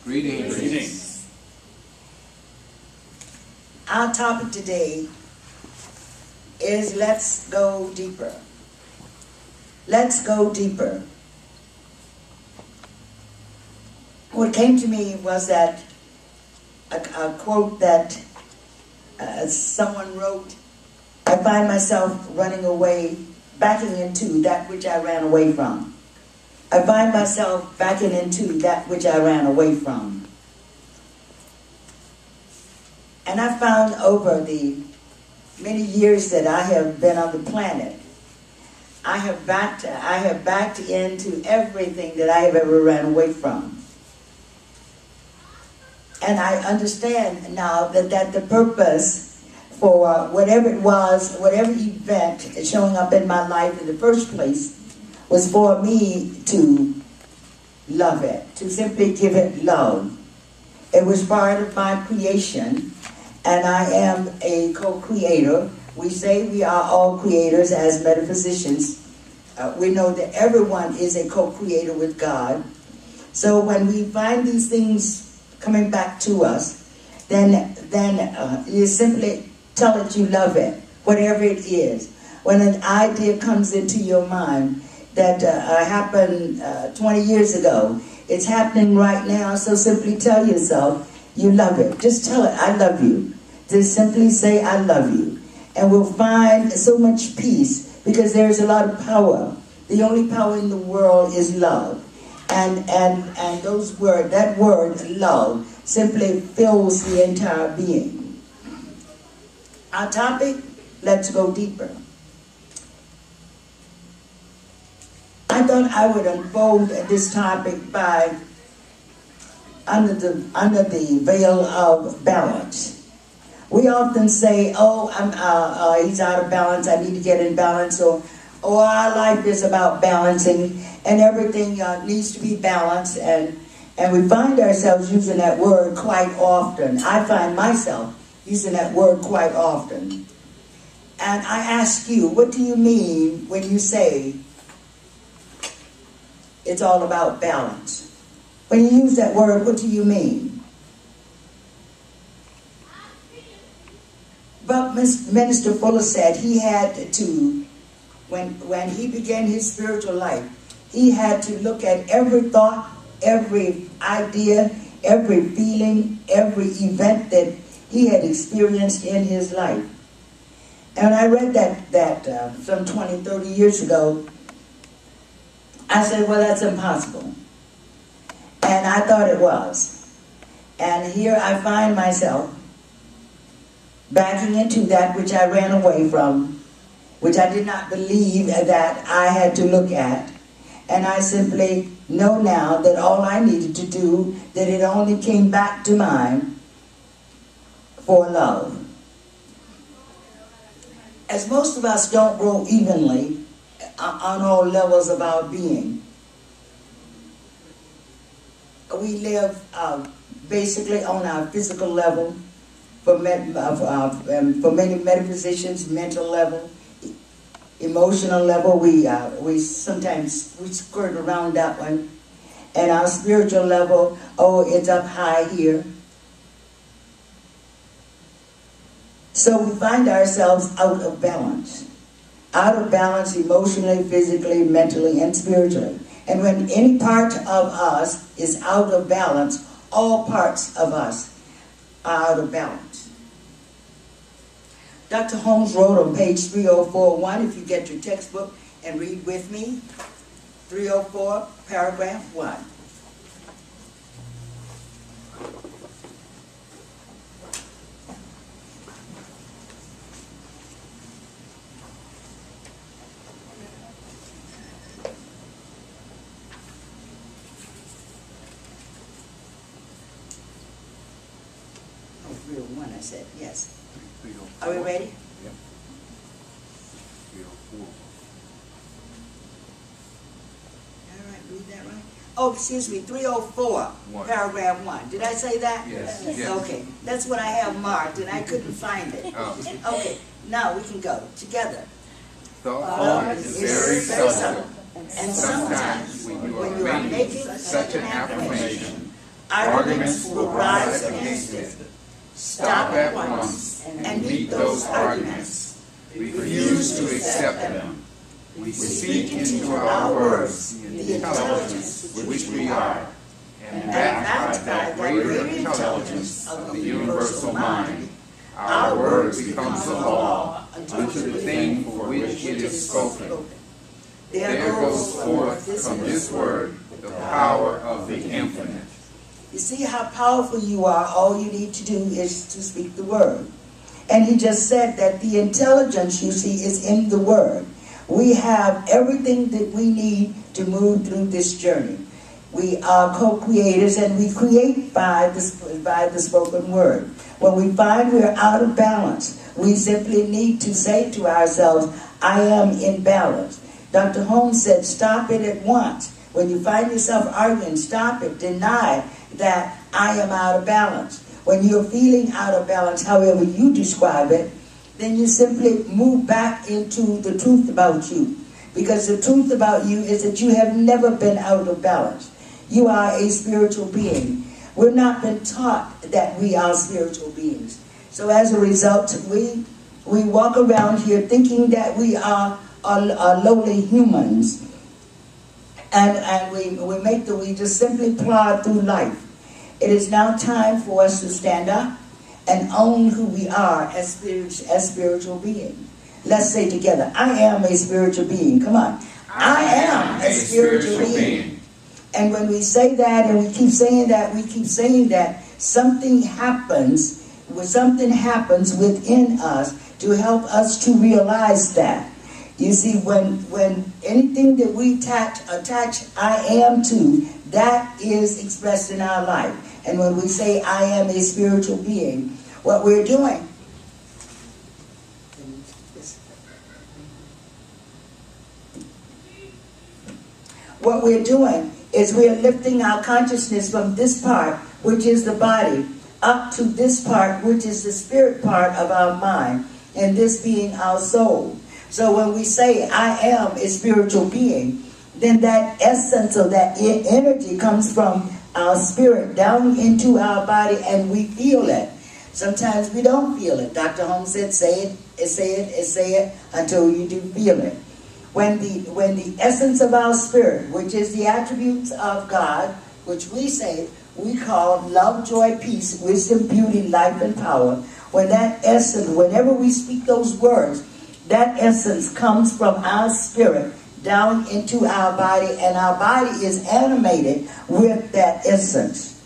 Greetings. Greetings. Our topic today is let's go deeper. Let's go deeper. What came to me was that a quote that someone wrote, I find myself running away, backing into that which I ran away from. I find myself backing into that which I ran away from. And I found over the many years that I have been on the planet, I have backed into everything that I have ever ran away from. And I understand now that the purpose for whatever it was, whatever event showing up in my life in the first place, was for me to love it, to simply give it love. It was part of my creation, and I am a co-creator. We say we are all creators as metaphysicians. We know that everyone is a co-creator with God. So when we find these things coming back to us, then you simply tell it you love it, whatever it is. When an idea comes into your mind that happened 20 years ago, it's happening right now, so simply tell yourself you love it. Just tell it, I love you. Just simply say, I love you. And we'll find so much peace because there's a lot of power. The only power in the world is love. And that word, love, simply fills the entire being. Our topic, let's go deeper. I thought I would unfold this topic by under the veil of balance. We often say, "Oh, he's out of balance. I need to get in balance," or our life is about balancing, and everything needs to be balanced. And we find ourselves using that word quite often. I find myself using that word quite often. And I ask you, what do you mean when you say it's all about balance? When you use that word, what do you mean? But Minister Fuller said he had to, when he began his spiritual life, he had to look at every thought, every idea, every feeling, every event that he had experienced in his life. And I read that some 20, 30 years ago. I said, well, that's impossible. And I thought it was. And here I find myself backing into that which I ran away from, which I did not believe that I had to look at. And I simply know now that all I needed to do, that it only came back to mind for love. As most of us don't grow evenly on all levels of our being. We live basically on our physical level, for many metaphysicians, mental level, emotional level. We sometimes skirt around that one, and our spiritual level. Oh, it's up high here. So we find ourselves out of balance emotionally, physically, mentally, and spiritually. And when any part of us is out of balance, all parts of us are out of balance. Dr. Holmes wrote on page 304.1, if you get your textbook and read with me, 304, paragraph 1. I said, yes. Are we ready? Yep. 304. All right, read that right? Oh, excuse me, 304, paragraph 1. Did I say that? Yes. Yes. Okay, that's what I have marked, and I couldn't find it. Oh. Okay, now we can go together. Thought is very subtle. And sometimes when you are making such an affirmation, Arguments will rise against it. Stop at once and meet those arguments. Refuse to accept them. We seek into our words the intelligence which we are, and backed by that greater intelligence of the universal mind, our word becomes a law unto the thing for which it is spoken. There goes forth from this word the power of the infinite. You see how powerful you are. All you need to do is to speak the word. And he just said that the intelligence, you see, is in the word. We have everything that we need to move through this journey. We are co-creators, and we create by the spoken word. When we find we're out of balance, we simply need to say to ourselves, I am in balance. Dr. Holmes said, stop it at once. When you find yourself arguing, stop it. Deny that I am out of balance. When you're feeling out of balance, however you describe it, then you simply move back into the truth about you. Because the truth about you is that you have never been out of balance. You are a spiritual being. We've not been taught that we are spiritual beings. So as a result, we walk around here thinking that we are lowly humans. And we just simply plod through life. It is now time for us to stand up and own who we are as spiritual beings. Let's say together, I am a spiritual being. Come on. I am a spiritual being. And when we say that and we keep saying that, something happens within us to help us to realize that. You see, when anything that we attach I am to, that is expressed in our life. And when we say I am a spiritual being, what we're doing is we're lifting our consciousness from this part, which is the body, up to this part, which is the spirit part of our mind, and this being our soul. So when we say, I am a spiritual being, then that essence or that energy comes from our spirit down into our body, and we feel it. Sometimes we don't feel it. Dr. Holmes said, say it until you do feel it. When the essence of our spirit, which is the attributes of God, which we call love, joy, peace, wisdom, beauty, life, and power, when that essence, whenever we speak those words, that essence comes from our spirit down into our body, and our body is animated with that essence.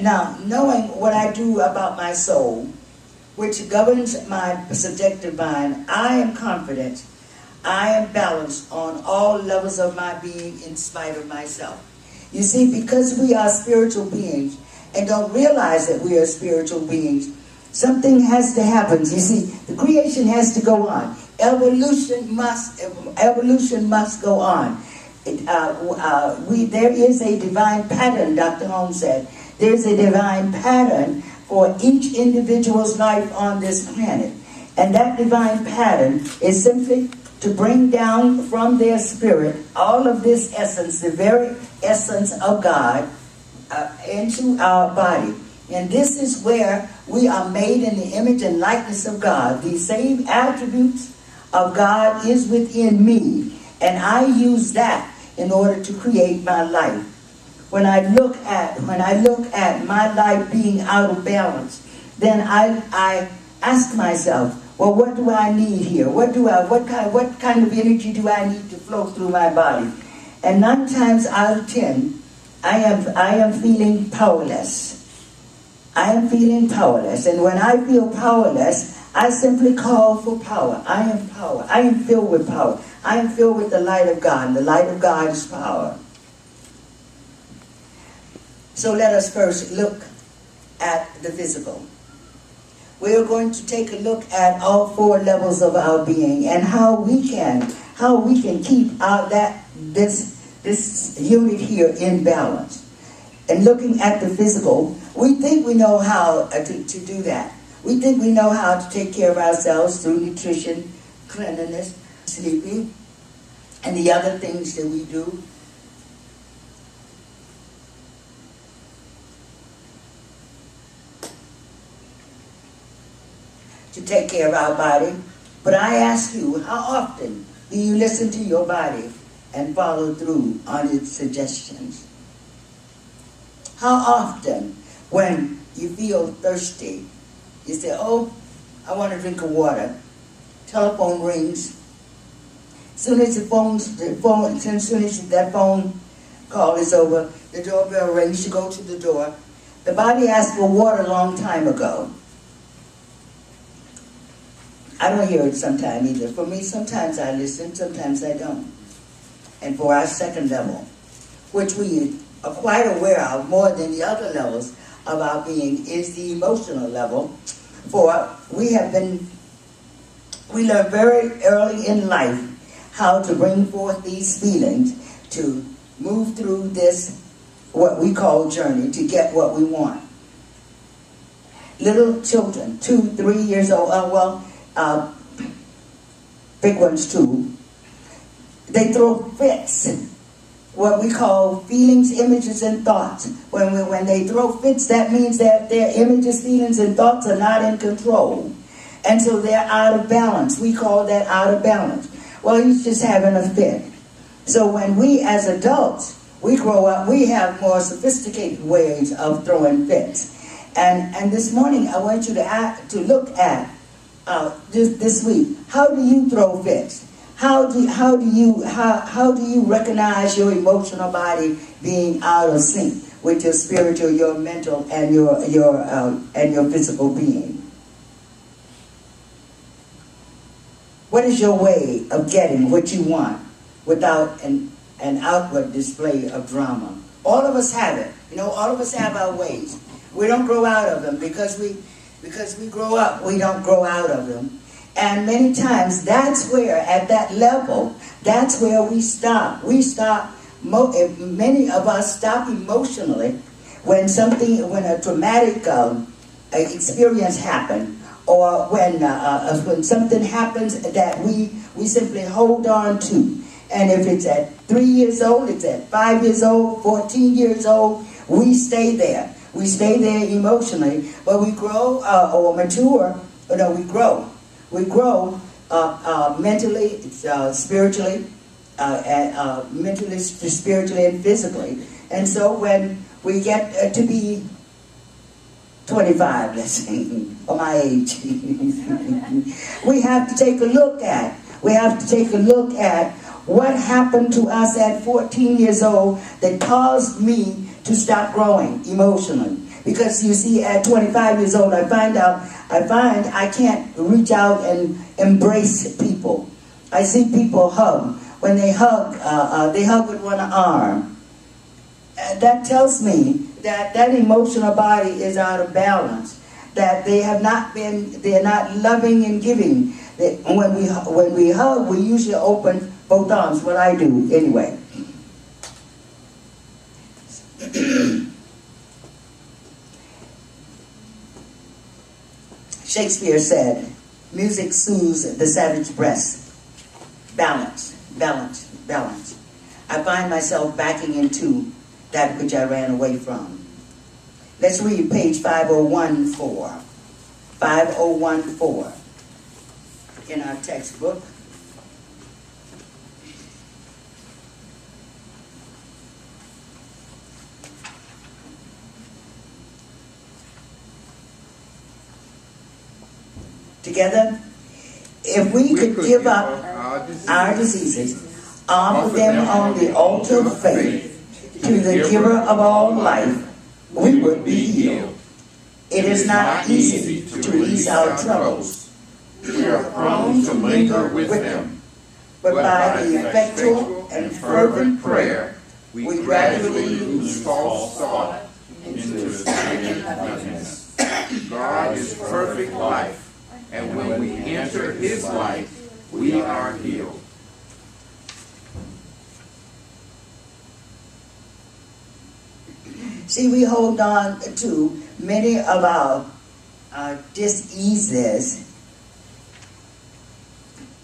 Now, knowing what I do about my soul, which governs my subjective mind, I am confident, I am balanced on all levels of my being in spite of myself. You see, because we are spiritual beings and don't realize that we are spiritual beings, something has to happen. You see, the creation has to go on. Evolution must go on. There is a divine pattern, Dr. Holmes said. There's a divine pattern for each individual's life on this planet. And that divine pattern is simply to bring down from their spirit all of this essence, the very essence of God, into our body. And this is where we are made in the image and likeness of God. The same attributes of God is within me. And I use that in order to create my life. When I look at my life being out of balance, then I ask myself, well, what do I need here? What kind of energy do I need to flow through my body? And 9 times out of 10, I am feeling powerless. I am feeling powerless. And when I feel powerless, I simply call for power. I am power. I am filled with power. I am filled with the light of God. And the light of God is power. So let us first look at the physical. We are going to take a look at all 4 levels of our being and how we can keep this unit here in balance. And looking at the physical, we think we know how to do that. We think we know how to take care of ourselves through nutrition, cleanliness, sleeping. and the other things that we do. To take care of our body. But I ask you, how often do you listen to your body and follow through on its suggestions? How often, when you feel thirsty, you say, oh, I want a drink of water. Telephone rings. As soon as that phone call is over, the doorbell rings, you go to the door. The body asked for water a long time ago. I don't hear it sometimes either. For me, sometimes I listen, sometimes I don't. And for our second level, which we are quite aware of more than the other levels of our being, is the emotional level. For we learn very early in life how to bring forth these feelings to move through this, what we call journey, to get what we want. Little children, 2, 3 years old, big ones too, they throw fits, what we call feelings, images, and thoughts. When they throw fits, that means that their images, feelings, and thoughts are not in control. And so they're out of balance. We call that out of balance. Well, he's just having a fit. So when we as adults, we grow up, we have more sophisticated ways of throwing fits. And this morning, I want you to look at this week, how do you throw fits? How do you recognize your emotional body being out of sync with your spiritual, your mental, and your physical being? What is your way of getting what you want without an outward display of drama? All of us have it. All of us have our ways. We don't grow out of them because we grow up, we don't grow out of them. And many times, that's where, at that level, that's where we stop. We stop, many of us stop emotionally when a traumatic experience happens, or when something happens that we simply hold on to. And if it's at 3 years old, it's at 5 years old, 14 years old, we stay there. We stay there emotionally, but we grow or mature. We grow. We grow mentally, spiritually, mentally, spiritually, and physically. And so when we get to be 25, let's say, or my age, we have to take a look at what happened to us at 14 years old that caused me to stop growing emotionally. Because you see, at 25 years old, I find I can't reach out and embrace people. I see people hug. When they hug with one arm. That tells me that emotional body is out of balance. That they're not loving and giving. When we hug, we usually open both arms. What I do, anyway. Shakespeare said, music soothes the savage breast. Balance, balance, balance. I find myself backing into that which I ran away from. Let's read page 5014. 5014 in our textbook. Together, if we could give up our diseases, offer them on the altar of faith to the giver of all life, we would be healed. It is not easy to ease our troubles. We are prone to linger with them. But by the effectual and fervent prayer, we gradually lose false thought into stagnant nothingness. God is perfect life. And when we enter His light, we are healed. See, we hold on to many of our diseases,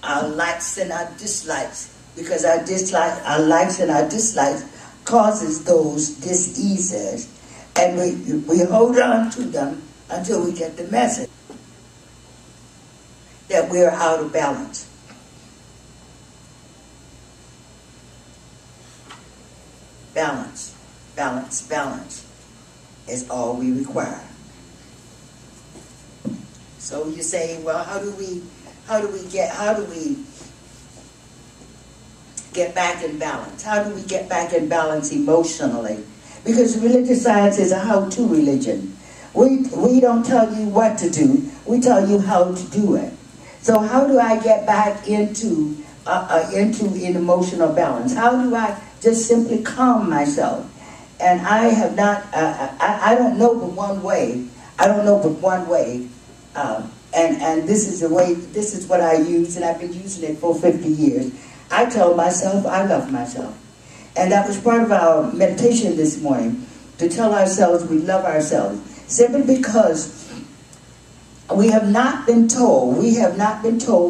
our likes and our dislikes, because our likes and our dislikes causes those diseases, and we hold on to them until we get the message that we're out of balance. Balance, balance, balance is all we require. So you say, well, how do we get back in balance? How do we get back in balance emotionally? Because religious science is a how-to religion. We don't tell you what to do. We tell you how to do it. So how do I get back into an emotional balance? How do I just simply calm myself? And I have not, I don't know but one way. I don't know but one way. And this is the way, this is what I use, and I've been using it for 50 years. I tell myself I love myself. And that was part of our meditation this morning, to tell ourselves we love ourselves. Simply because we have not been told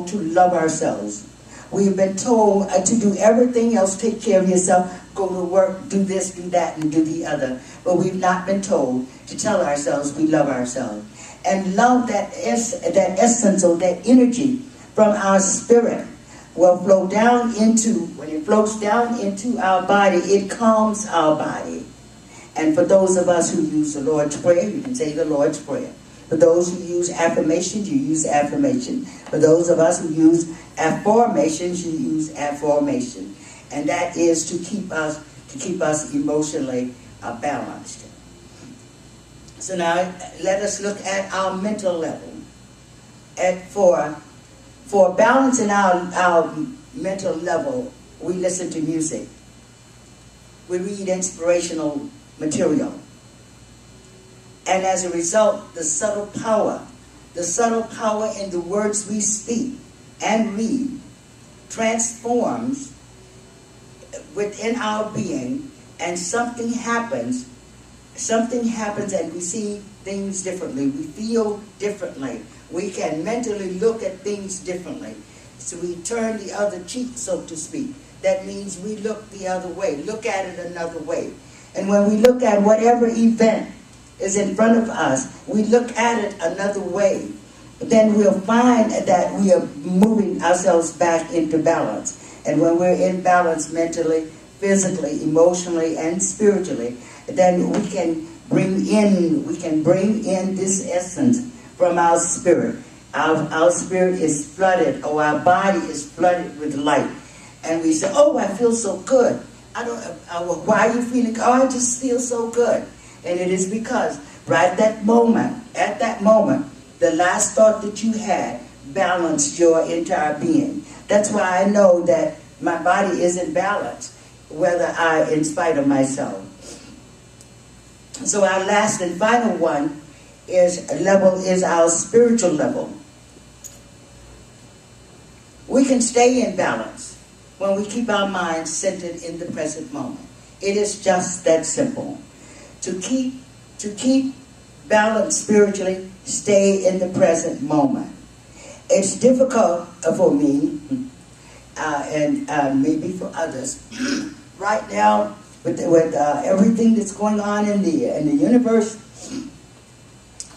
to love ourselves. We've been told to do everything else, take care of yourself, go to work, do this, do that, and do the other. But we've not been told to tell ourselves we love ourselves. And love, that essence or that energy from our spirit will flow down into, when it flows down into our body, it calms our body. And for those of us who use the Lord's Prayer, you can say the Lord's Prayer. For those who use affirmations, you use affirmation. For those of us who use affirmations, you use affirmation. And that is to keep us emotionally balanced. So now let us look at our mental level. And for balance in our mental level, we listen to music. We read inspirational material. And as a result, the subtle power in the words we speak and read transforms within our being, and something happens and we see things differently. We feel differently. We can mentally look at things differently. So we turn the other cheek, so to speak. That means we look the other way, look at it another way. And when we look at whatever event is in front of us, we look at it another way. Then we'll find that we are moving ourselves back into balance. And when we're in balance mentally, physically, emotionally, and spiritually, then we can bring in this essence from our spirit. Our spirit is flooded, or our body is flooded with light. And we say, oh, I feel so good. Why are you feeling? Oh, I just feel so good. And it is because right at that moment, the last thought that you had balanced your entire being. That's why I know that my body is in balance, in spite of myself. So our last and final one is our spiritual level. We can stay in balance when we keep our minds centered in the present moment. It is just that simple. To keep balance spiritually, stay in the present moment. It's difficult for me, and maybe for others, right now with everything that's going on in the universe,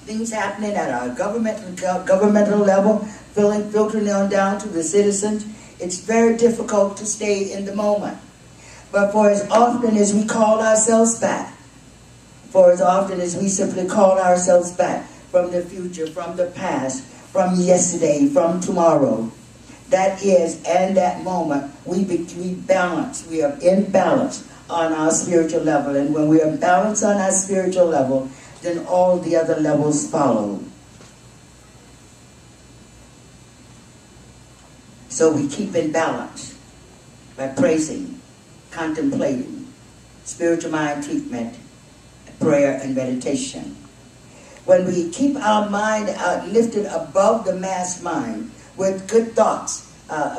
things happening at our governmental level, filtering on down to the citizens. It's very difficult to stay in the moment. But for as often as we call ourselves back, for as often as we simply call ourselves back from the future, from the past, from yesterday, from tomorrow, that is, and that moment, we balance. We are in balance on our spiritual level. And when we are balanced on our spiritual level, then all the other levels follow. So we keep in balance by praising, contemplating, spiritual mind treatment, prayer, and meditation. When we keep our mind lifted above the mass mind with good thoughts,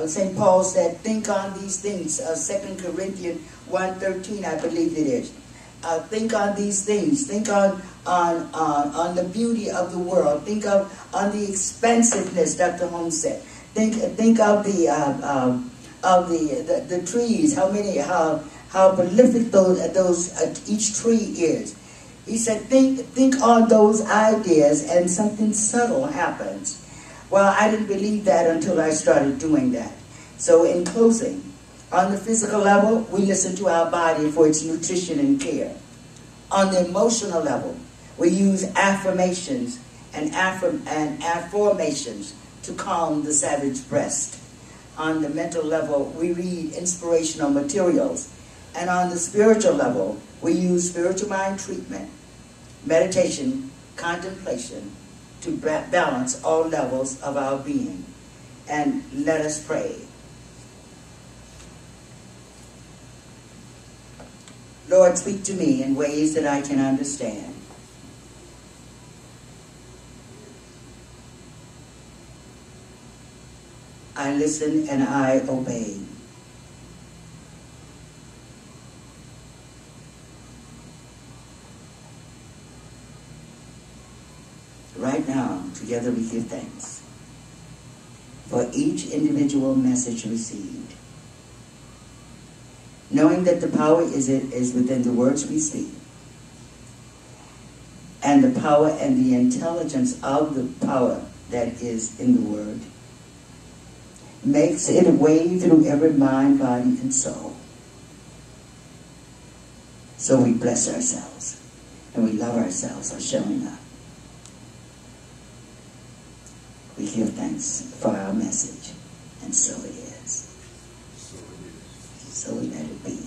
St. Paul said, think on these things, 2 Corinthians 1:13, I believe it is. Think on these things. Think on the beauty of the world. Think on the expansiveness, Dr. Holmes said. Think of of the trees, how prolific those each tree is. He said, think on those ideas and something subtle happens. Well, I didn't believe that until I started doing that. So in closing, on the physical level, we listen to our body for its nutrition and care. On the emotional level, we use affirmations and affirmations to calm the savage breast. On the mental level, we read inspirational materials. And on the spiritual level, we use spiritual mind treatment, meditation, contemplation to balance all levels of our being. And let us pray. Lord, speak to me in ways that I can understand. I listen and I obey. Right now, together we give thanks for each individual message received, knowing that the power is within the words we speak, and the power and the intelligence of the power that is in the word makes it a way through every mind, body, and soul. So we bless ourselves, and we love ourselves for showing up. We give thanks for our message, and so it is. So we let it be.